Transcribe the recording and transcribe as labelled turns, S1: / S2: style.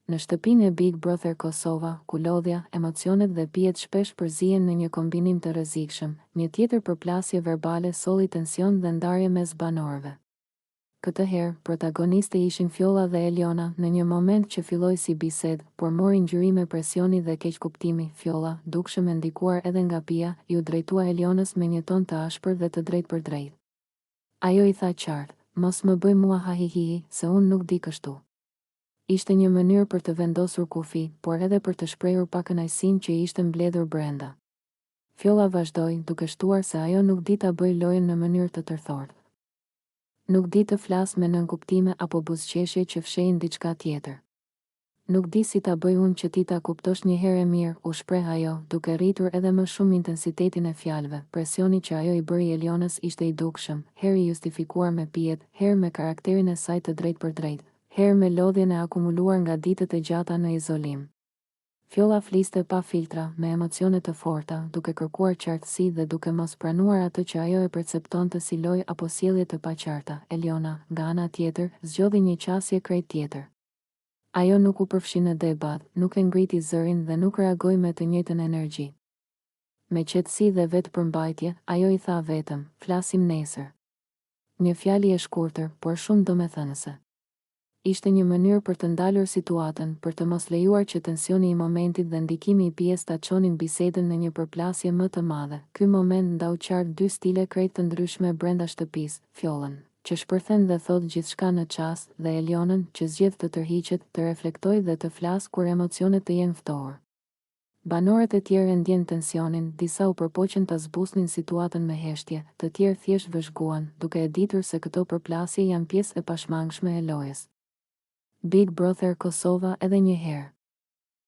S1: Në shtëpinë e Big Brother Kosova, ku lodhja, emocionet dhe pijet shpesh përzihen në një kombinim të rrezikshëm, një tjetër përplasje verbale solli tension dhe ndarje mes banorëve. Këtë herë, protagoniste ishin Fjolla dhe Eliona, në një moment që filloi si bisedë, por mori ngjyrim me presioni dhe keqkuptimi. Fjolla, dukshëm e ndikuar edhe nga pija, ju drejtua Elionës me një ton të ashpër dhe të drejtë për drejtë. Ajo i tha qartë, mos më bëj mua hahihi, se unë nuk di kështu. Ishte një mënyrë për të vendosur kufi, por edhe për të shprehur pakënaqësinë që ishte mbledhur brenda. Fjolla vazhdoi, duke shtuar se ajo nuk di ta bëj lojën në mënyrë të tërthortë. Nuk di të flas me nënkuptime apo buzëqeshje që fshehin diçka tjetër. Nuk di si ta bëj unë që ti ta kuptosh një herë e mirë, u shpreh ajo, duke rritur edhe më shumë intensitetin e fjalëve. Presioni që ajo i bëri Elionës ishte i dukshëm, herë i justifikuar me pijet, herë me karakterin e saj të drejtë për drejtë, herë me lodhjen e akumuluar nga ditët e gjata në izolim. Fjolla fliste pa filtra, me emocione të forta, duke kërkuar qartësi dhe duke mos pranuar atë që ajo e perceptonte si lojë apo sjellje të paqarta. Eliona, nga ana tjetër, zgjodhi një qasje krejt tjetër. Ajo nuk u përfshi në debat, nuk e ngriti zërin dhe nuk reagoi me të njëjtën energji. Me qetësi dhe vetë përmbajtje, ajo i tha vetëm, flasim nesër. Një fjali e shkurtër, por shumë domethënëse. Ishte një mënyrë për të ndalur situatën, për të mos lejuar që tensioni i momentit dhe ndikimi i pijes ta çonin bisedën në një përplasje më të madhe. Ky moment ndau qartë dy stile krejt të ndryshme brenda shtëpisë, Fjollën, që shpërthen dhe thot gjithçka në çast, dhe Elionën, që zgjedh të tërhiqet, të reflektojë dhe të flas kur emocionet të jenë ftohur. Banorët e tjerë e ndjen tensionin, disa u përpoqën ta zbusnin situatën me heshtje, të tjerë thjesht vëzhguan, duke e ditur se këto përplasje janë pjesë e pashmangshme e lojës. Big Brother Kosova edhe një herë.